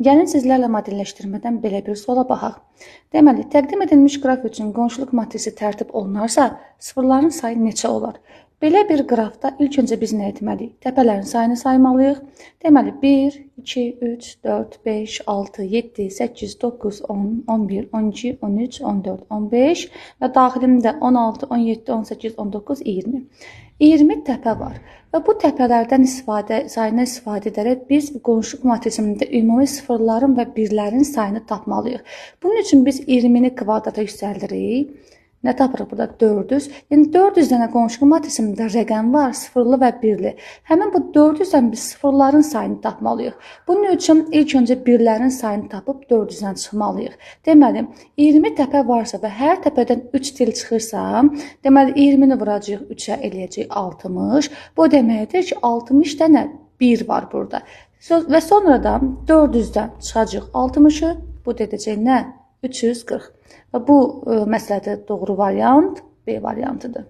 Gəlin sizlərlə modelləşdirmədən belə bir suala baxaq. Deməli, təqdim edilmiş qraf üçün qonşuluq matrisi tərtib olunarsa, sıfırların sayı neçə olar? Belə bir qrafda ilk öncə biz nə etməliyik? Təpələrin sayını saymalıyıq. Deməli, 1, 2, 3, 4, 5, 6, 7, 8, 9, 10, 11, 12, 13, 14, 15 və daxilində 16, 17, 18, 19, 20. 20 təpə var və bu təpələrdən sayını istifadə edərək biz qonşuluq matrisində ümumi sıfırların və birlərin sayını tapmalıyıq. Bunun üçün biz 20-ni kvadrata yüksəldirik. Nə tapırıq burada? 400. Yəni 400 dənə qonşuluq matrisində rəqəm var, sıfırlı və birli. Həmin bu 400-dən biz sıfırların sayını tapmalıyıq. Bunun üçün ilk öncə birlərin sayını tapıb 400-dən çıxmalıyıq. Deməli, 20 təpə varsa və hər təpədən 3 tel çıxırsa, deməli 20-ni vuracağıq 3-ə, eləyəcək 60. Bu deməkdir ki, 60 dənə 1 var burada. Və sonradan 400-dən çıxacaq 60-ı, bu edəcək nə? 340. Və bu məsələdə doğru variant B variantıdır.